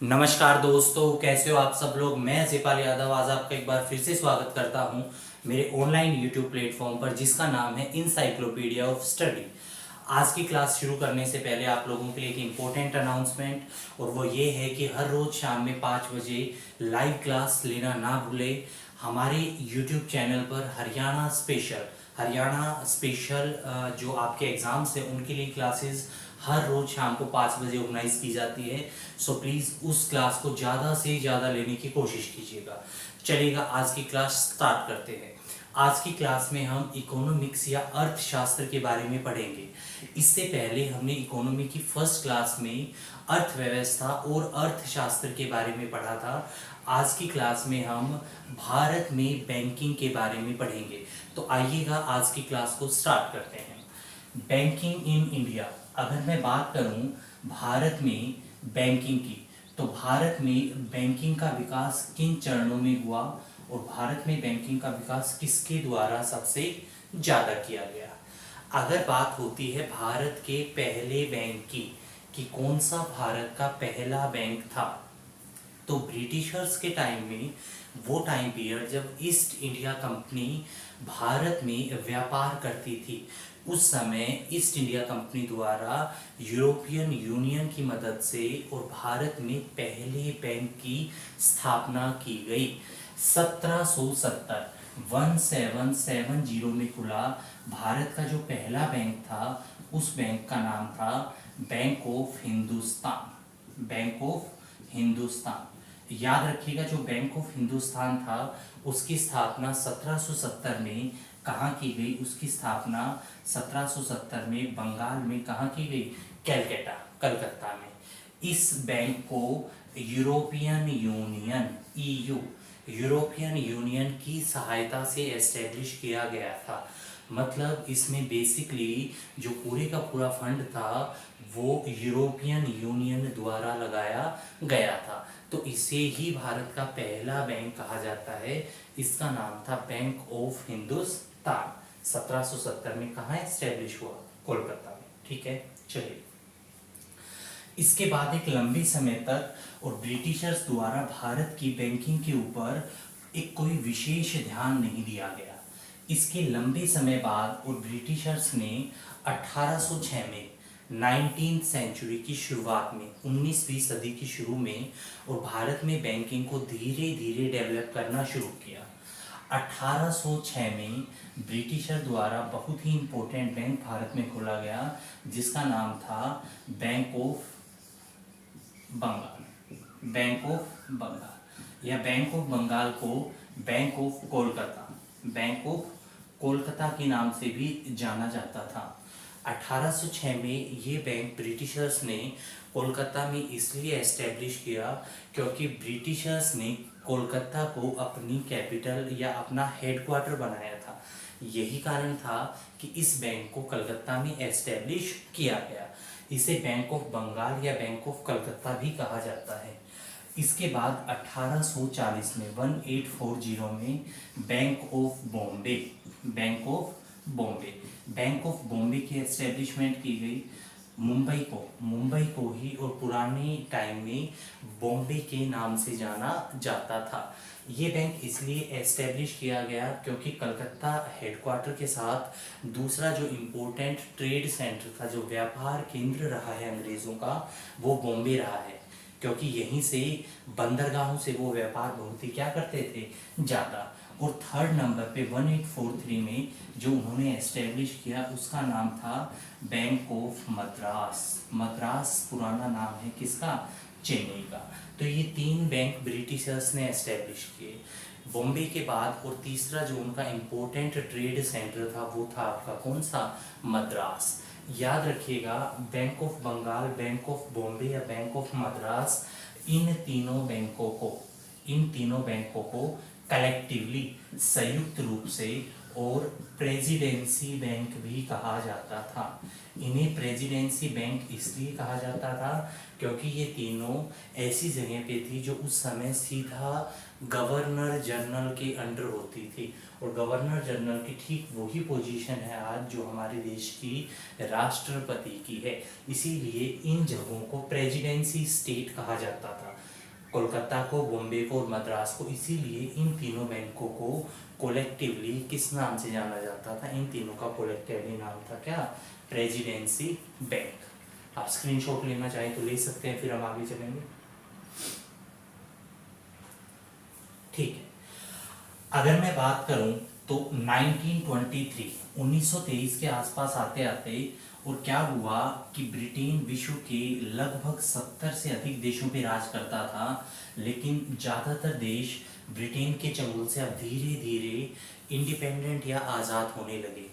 नमस्कार दोस्तों, कैसे हो आप सब लोग। मैं जेपाल यादव आज आपका एक बार फिर से स्वागत करता हूं मेरे ऑनलाइन यूट्यूब प्लेटफॉर्म पर जिसका नाम है इनसाइक्लोपीडिया ऑफ स्टडी। आज की क्लास शुरू करने से पहले आप लोगों के लिए एक इम्पोर्टेंट अनाउंसमेंट, और वो ये है कि हर रोज़ शाम में 5 बजे लाइव क्लास लेना ना भूलें। हमारे यूट्यूब चैनल पर हरियाणा स्पेशल जो आपके एग्ज़ाम्स हैं उनके लिए क्लासेस हर रोज़ शाम को 5 बजे ऑर्गेनाइज की जाती है। सो प्लीज़ उस क्लास को ज़्यादा से ज़्यादा लेने की कोशिश कीजिएगा। चलिएगा, आज की क्लास स्टार्ट करते हैं। आज की क्लास में हम इकोनॉमिक्स या अर्थशास्त्र के बारे में पढ़ेंगे। इससे पहले हमने इकोनॉमी की फर्स्ट क्लास में अर्थव्यवस्था और अर्थशास्त्र के बारे में पढ़ा था। आज की क्लास में हम भारत में बैंकिंग के बारे में पढ़ेंगे। तो आइएगा आज की क्लास को स्टार्ट करते हैं। Banking in India. अगर मैं बात करूं भारत में बैंकिंग की, तो भारत में बैंकिंग का विकास किन चरणों में हुआ और भारत में बैंकिंग का विकास किसके द्वारा सबसे ज़्यादा किया गया। अगर बात होती है भारत के पहले बैंक की कि कौन सा भारत का पहला बैंक था, तो ब्रिटिशर्स के टाइम में वो टाइम पीरियड जब ईस्ट इंडिया कंपनी भारत में व्यापार करती थी, उस समय ईस्ट इंडिया कंपनी द्वारा यूरोपियन यूनियन की मदद से और भारत में पहले बैंक की स्थापना की गई। 1770 में खुला भारत का जो पहला बैंक था, उस बैंक का नाम था bank of Hindustan. Bank of Hindustan, याद रखिएगा, जो बैंक ऑफ हिंदुस्तान था उसकी स्थापना 1770 में कहाँ की गई। उसकी स्थापना 1770 में बंगाल में कहाँ की गई, कलकत्ता में। इस बैंक को European union EU European union की सहायता से एस्टेब्लिश किया गया था। मतलब इसमें बेसिकली जो पूरे का पूरा फंड था वो यूरोपियन यूनियन द्वारा लगाया गया था। तो इसे ही भारत का पहला बैंक कहा जाता है। इसका नाम था बैंक ऑफ हिंदुस्तान। 1770 में कहाँ एस्टेब्लिश हुआ, कोलकाता में। ठीक है, चलिए। इसके बाद एक लंबे समय तक और ब्रिटिशर्स द्वारा भारत की बैंकिंग के ऊपर एक कोई विशेष ध्यान नहीं दिया गया। इसके लंबे समय बाद और ब्रिटिशर्स ने 1806 में 19th सेंचुरी की शुरुआत में, 19वीं सदी की शुरू में, और भारत में बैंकिंग को धीरे धीरे डेवलप करना शुरू किया। 1806 में ब्रिटिशर द्वारा बहुत ही इम्पोर्टेंट बैंक भारत में खोला गया जिसका नाम था bank of Bengal. Bank of Bengal या बैंक ऑफ बंगाल को बैंक ऑफ कोलकाता के नाम से भी जाना जाता था। 1806 में ये बैंक ब्रिटिशर्स ने कोलकाता में इसलिए एस्टेब्लिश किया क्योंकि ब्रिटिशर्स ने कोलकाता को अपनी कैपिटल या अपना हेडक्वार्टर बनाया था। यही कारण था कि इस बैंक को कलकत्ता में एस्टेब्लिश किया गया। इसे बैंक ऑफ बंगाल या बैंक ऑफ कलकत्ता भी कहा जाता है। इसके बाद 1840 में 1840 में bank of Bombay bank of Bombay की एस्टेब्लिशमेंट की गई। मुंबई को ही और पुराने टाइम में बॉम्बे के नाम से जाना जाता था। ये बैंक इसलिए एस्टेब्लिश किया गया क्योंकि कलकत्ता हेडक्वार्टर के साथ दूसरा जो इम्पोर्टेंट ट्रेड सेंटर था, जो व्यापार केंद्र रहा है अंग्रेज़ों का, वो बॉम्बे रहा है। क्योंकि यहीं से बंदरगाहों से वो व्यापार बहुत ही क्या करते थे, ज़्यादा। और थर्ड नंबर पे 1843 में जो उन्होंने एस्टेब्लिश किया उसका नाम था बैंक ऑफ मद्रास पुराना नाम है किसका, चेन्नई का। तो ये 3 बैंक ब्रिटिशर्स ने एस्टेब्लिश किए बॉम्बे के बाद। और तीसरा जो उनका इम्पोर्टेंट ट्रेड सेंटर था वो था आपका कौन सा, मद्रास। याद रखिएगा, bank of Bengal, bank of Bombay या बैंक ऑफ मद्रास, इन तीनों बैंकों को कलेक्टिवली संयुक्त रूप से और प्रेसिडेंसी बैंक भी कहा जाता था। इन्हें प्रेसिडेंसी बैंक इसलिए कहा जाता था क्योंकि ये तीनों ऐसी जगह पे थी जो उस समय सीधा गवर्नर जनरल के अंडर होती थी। और गवर्नर जनरल की ठीक वही पोजीशन है आज जो हमारे देश की राष्ट्रपति की है। इसीलिए इन जगहों को प्रेसिडेंसी स्टेट कहा जाता था। कोलकाता को, बॉम्बे को और मद्रास को। इसीलिए इन तीनों बैंकों को कोलेक्टिवली किस नाम से जाना जाता था? इन तीनों का कोलेक्टिवली नाम था क्या? Presidency bank. आप स्क्रीनशॉट लेना चाहें तो ले सकते हैं, फिर हम आगे चलेंगे। ठीक है, अगर मैं बात करूं तो 1923 के आसपास आते आते और क्या हुआ कि ब्रिटेन विश्व के लगभग 70 से अधिक देशों पे राज करता था, लेकिन ज़्यादातर देश ब्रिटेन के चंगुल से अब धीरे धीरे इंडिपेंडेंट या आज़ाद होने लगे।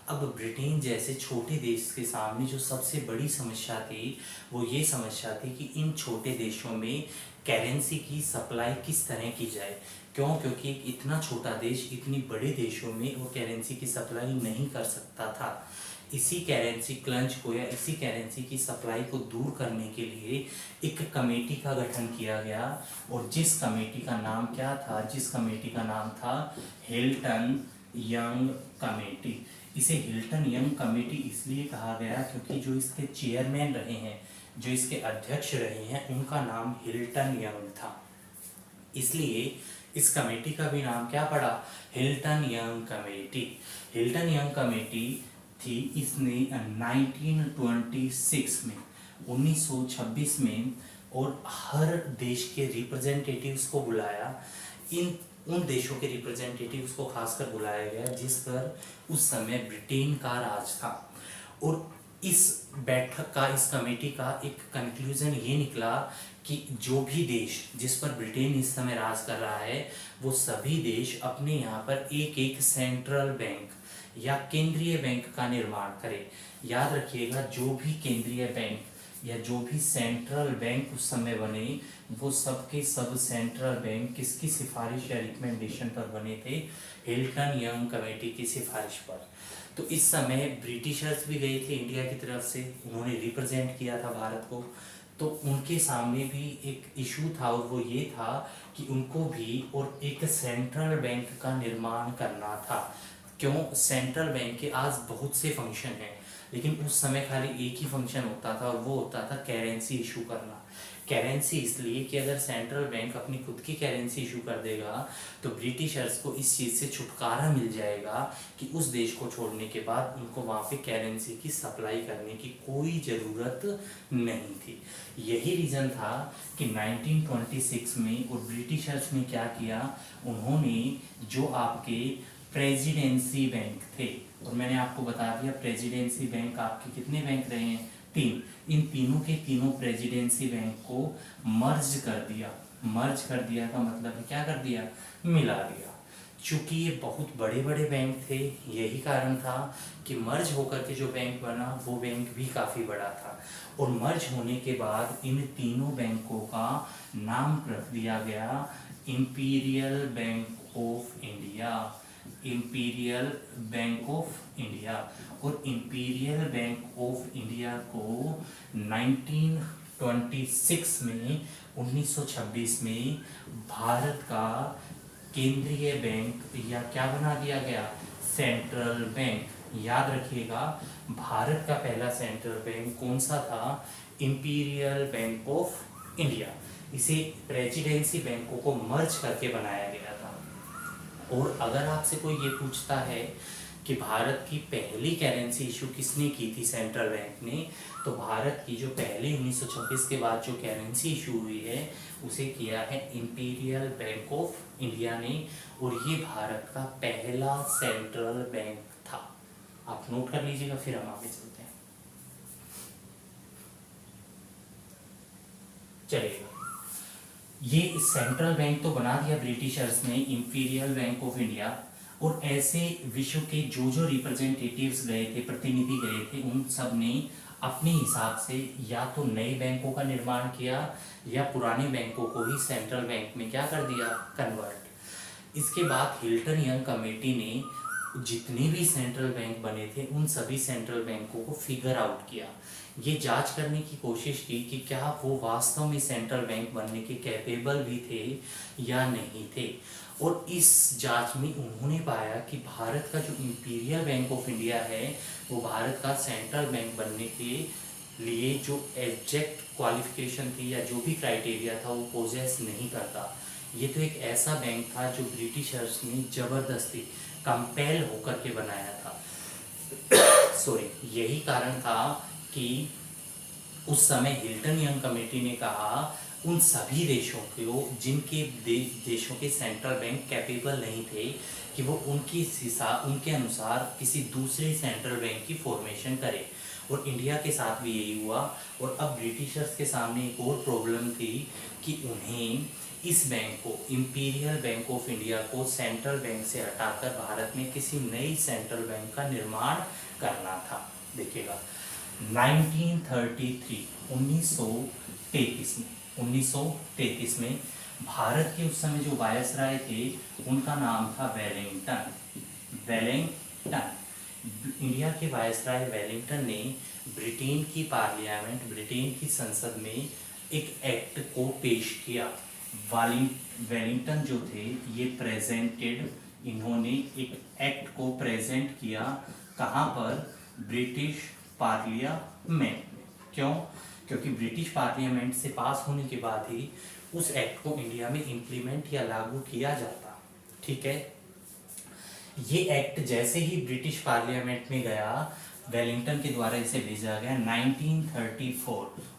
अब ब्रिटेन जैसे छोटे देश के सामने जो सबसे बड़ी समस्या थी वो ये समस्या थी कि इन छोटे देशों में करेंसी की सप्लाई किस तरह की जाए। क्यों? क्योंकि एक इतना छोटा देश इतनी बड़े देशों में वो करेंसी की सप्लाई नहीं कर सकता था। इसी करेंसी क्लंच को या इसी करेंसी की सप्लाई को दूर करने के लिए एक कमेटी का गठन किया गया, और जिस कमेटी का नाम क्या था? जिस कमेटी का नाम था हिल्टन यंग कमेटी। इसे हिल्टन यंग कमेटी इसलिए कहा गया क्योंकि जो इसके चेयरमैन रहे हैं, जो इसके अध्यक्ष रहे हैं, उनका नाम हिल्टन यंग था। इसलिए इस कमेटी का भी नाम क्या पड़ा? Hilton young committee. Hilton young committee थी, इसने 1926 में और हर देश के रिप्रेजेंटेटिव्स को बुलाया। इन उन देशों के रिप्रेजेंटेटिव्स को खासकर बुलाया गया जिस पर उस समय ब्रिटेन का राज था। और इस बैठक का, इस कमेटी का एक कंक्लूजन ये निकला कि जो भी देश जिस पर ब्रिटेन इस समय राज कर रहा है वो सभी देश अपने यहाँ पर एक एक सेंट्रल बैंक या केंद्रीय बैंक का निर्माण करें। याद रखिएगा, जो भी केंद्रीय बैंक या जो भी सेंट्रल बैंक उस समय बने वो सब के सब सेंट्रल बैंक किसकी सिफारिश या रिकमेंडेशन पर बने थे? हिल्टन यंग कमेटी की सिफारिश पर। तो इस समय ब्रिटिशर्स भी गए थे इंडिया की तरफ से, उन्होंने रिप्रेजेंट किया था भारत को। तो उनके सामने भी एक इशू था और वो ये था कि उनको भी और एक सेंट्रल बैंक का निर्माण करना था। क्यों? सेंट्रल बैंक के आज बहुत से फंक्शन हैं, लेकिन उस समय खाली एक ही फंक्शन होता था और वो होता था करेंसी इशू करना। करेंसी इसलिए कि अगर सेंट्रल बैंक अपनी खुद की करेंसी इशू कर देगा तो ब्रिटिशर्स को इस चीज़ से छुटकारा मिल जाएगा कि उस देश को छोड़ने के बाद उनको वहाँ पे करेंसी की सप्लाई करने की कोई ज़रूरत नहीं थी। यही रीज़न था कि 1926 में और ब्रिटिशर्स ने क्या किया, उन्होंने जो आपके प्रेसिडेंसी बैंक थे, और मैंने आपको बता दिया प्रेसिडेंसी बैंक आपके कितने बैंक रहे हैं? 3। इन तीनों के तीनों प्रेसिडेंसी बैंक को मर्ज कर दिया। मर्ज कर दिया का मतलब है क्या कर दिया? मिला दिया। चूंकि ये बहुत बड़े बड़े बैंक थे, यही कारण था कि मर्ज होकर के जो बैंक बना वो बैंक भी काफ़ी बड़ा था। और मर्ज होने के बाद इन तीनों बैंकों का नाम रख दिया गया imperial bank of India. Imperial bank of India. और इंपीरियल बैंक ऑफ इंडिया को 1926 में भारत का केंद्रीय बैंक या क्या बना दिया गया? Central bank. याद रखिएगा, भारत का पहला सेंट्रल बैंक कौन सा था? Imperial bank of India. इसे प्रेसिडेंसी बैंकों को मर्ज करके बनाया गया था। और अगर आपसे कोई ये पूछता है कि भारत की पहली करेंसी इशू किसने की थी सेंट्रल बैंक ने, तो भारत की जो पहली 1926 के बाद जो करेंसी इशू हुई है उसे किया है इंपीरियल बैंक ऑफ इंडिया ने, और ये भारत का पहला सेंट्रल बैंक था। आप नोट कर लीजिएगा, फिर हम आगे चलते हैं। चलिएगा, ये सेंट्रल बैंक तो बना दिया ब्रिटिशर्स ने, इंपीरियल बैंक ऑफ इंडिया। और ऐसे विश्व के जो जो रिप्रेजेंटेटिव्स गए थे, प्रतिनिधि गए थे, उन सब ने अपने हिसाब से या तो नए बैंकों का निर्माण किया या पुराने बैंकों को ही सेंट्रल बैंक में क्या कर दिया? कन्वर्ट। इसके बाद हिल्टन यंग कमेटी ने जितने भी सेंट्रल बैंक बने थे उन सभी सेंट्रल बैंकों को फिगर आउट किया। ये जांच करने की कोशिश की कि क्या वो वास्तव में सेंट्रल बैंक बनने के कैपेबल भी थे या नहीं थे। और इस जांच में उन्होंने पाया कि भारत का जो इंपीरियल बैंक ऑफ इंडिया है वो भारत का सेंट्रल बैंक बनने के लिए जो एग्जैक्ट क्वालिफिकेशन थी या जो भी क्राइटेरिया था वो पोजेस नहीं करता। ये तो एक ऐसा बैंक था जो ब्रिटिशर्स ने ज़बरदस्ती कंपेल होकर के बनाया था। सॉरी, यही कारण था कि उस समय हिल्टन यंग कमेटी ने कहा उन सभी देशों को जिनके देशों के सेंट्रल बैंक कैपेबल नहीं थे कि वो उनके अनुसार किसी दूसरे सेंट्रल बैंक की फॉर्मेशन करे, और इंडिया के साथ भी यही हुआ। और अब ब्रिटिशर्स के सामने एक और प्रॉब्लम थी कि उन्हें इस बैंक को, इंपीरियल बैंक ऑफ इंडिया को सेंट्रल बैंक से हटाकर भारत में किसी नई सेंट्रल बैंक का निर्माण करना था। देखिएगा 1933 में भारत के उस समय जो वायसराय थे उनका नाम था वेलिंगटन। इंडिया के वायसराय वेलिंगटन ने ब्रिटेन की पार्लियामेंट, ब्रिटेन की संसद में एक एक्ट को पेश किया। वेलिंगटन जो थे ये इन्होंने एक एक्ट को प्रेजेंट किया। कहाँ पर? British parliament. क्यों? क्योंकि ब्रिटिश पार्लियामेंट से पास होने के बाद ही उस एक्ट को इंडिया में इम्प्लीमेंट या लागू किया जाता। ठीक है, ये एक्ट जैसे ही ब्रिटिश पार्लियामेंट में गया, वेलिंगटन के द्वारा इसे भेजा गया।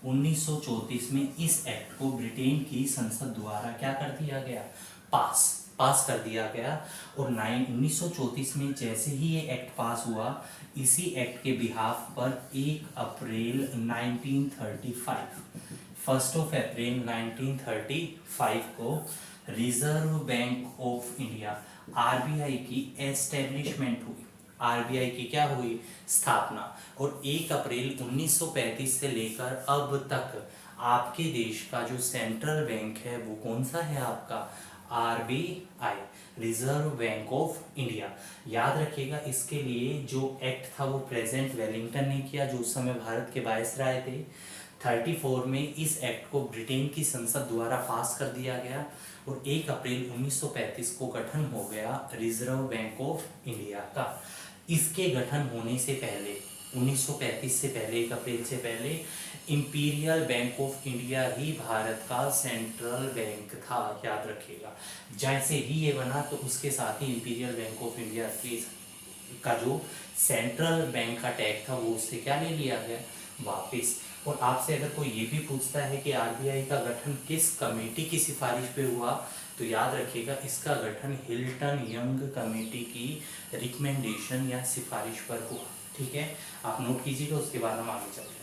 1934 में इस एक्ट को ब्रिटेन की संसद द्वारा क्या कर दिया गया? पास कर दिया गया। और 1934 में जैसे ही ये एक्ट पास हुआ, इसी एक्ट के बिहाफ पर 1 अप्रैल 1935 को reserve bank of India RBI की एस्टेब्लिशमेंट हुई। आरबीआई की क्या हुई? स्थापना। और 1 अप्रैल 1935 से लेकर अब तक आपके देश का जो सेंट्रल बैंक है वो कौन सा है? आपका RBI, reserve bank of India. याद रखिएगा, इसके लिए जो एक्ट था वो प्रेजेंट वेलिंगटन ने किया, जो उस समय भारत के वायसराय थे। 34 में इस एक्ट को ब्रिटेन की संसद द्वारा पास कर दिया गया और 1 अप्रैल 1935 को गठन हो गया रिजर्व बैंक ऑफ इंडिया का। इसके गठन होने से पहले 1935 से पहले, 1 अप्रैल से पहले, इंपीरियल बैंक ऑफ इंडिया ही भारत का सेंट्रल बैंक था। याद रखिएगा, जैसे ही ये बना तो उसके साथ ही इंपीरियल बैंक ऑफ इंडिया का जो सेंट्रल बैंक का टैग था वो उससे क्या ले लिया गया? वापस। और आपसे अगर कोई ये भी पूछता है कि आरबीआई का गठन किस कमेटी की सिफारिश पे हुआ, तो याद रखिएगा इसका गठन हिल्टन यंग कमेटी की रिकमेंडेशन या सिफारिश पर हुआ। ठीक है, आप नोट कीजिएगा, उसके बाद हम आगे चलते हैं।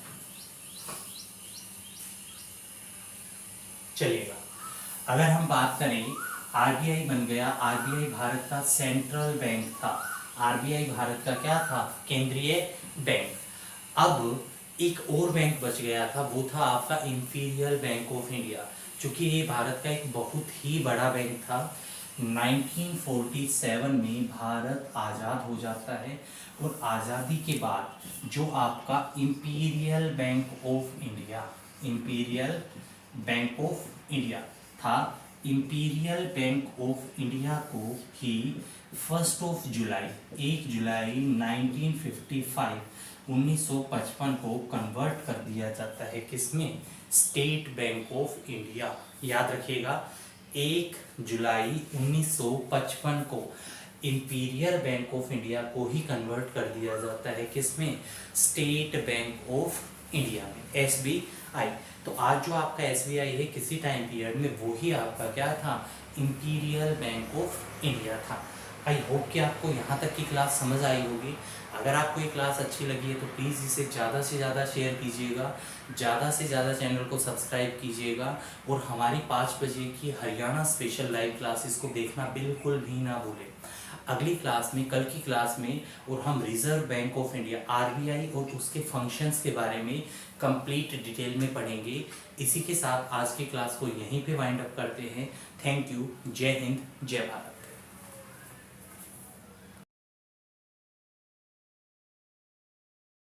चलिएगा, अगर हम बात करें, आरबीआई बन गया। आरबीआई भारत का सेंट्रल बैंक था। आरबीआई भारत का क्या था? केंद्रीय बैंक। अब एक और बैंक बच गया था, वो था आपका इंपीरियल बैंक ऑफ इंडिया। चूंकि ये भारत का एक बहुत ही बड़ा बैंक था। 1947 में भारत आज़ाद हो जाता है और आज़ादी के बाद जो आपका imperial bank of India, imperial bank of India था, इंपीरियल बैंक ऑफ इंडिया को ही 1 जुलाई 1955 को कन्वर्ट कर दिया जाता है। किसमें? State bank of India. याद रखिएगा, 1 जुलाई 1955 को इंपीरियल बैंक ऑफ इंडिया को ही कन्वर्ट कर दिया जाता है। किसमें? स्टेट बैंक ऑफ इंडिया में, एसबीआई। तो आज जो आपका एसबीआई है किसी टाइम पीरियड में वो ही आपका क्या था? इंपीरियल बैंक ऑफ इंडिया था। आई होप कि आपको यहाँ तक की क्लास समझ आई होगी। अगर आपको ये क्लास अच्छी लगी है तो प्लीज़ इसे ज़्यादा से ज़्यादा शेयर कीजिएगा, ज़्यादा से ज़्यादा चैनल को सब्सक्राइब कीजिएगा और हमारी 5 बजे की हरियाणा स्पेशल लाइव क्लासेस को देखना बिल्कुल भी ना भूलें। अगली क्लास में, कल की क्लास में, और हम reserve bank of India RBI और उसके फंक्शंस के बारे में कंप्लीट डिटेल में पढ़ेंगे। इसी के साथ आज की क्लास को यहीं पे वाइंड अप करते हैं। Thank you. जय हिंद, जय भारत।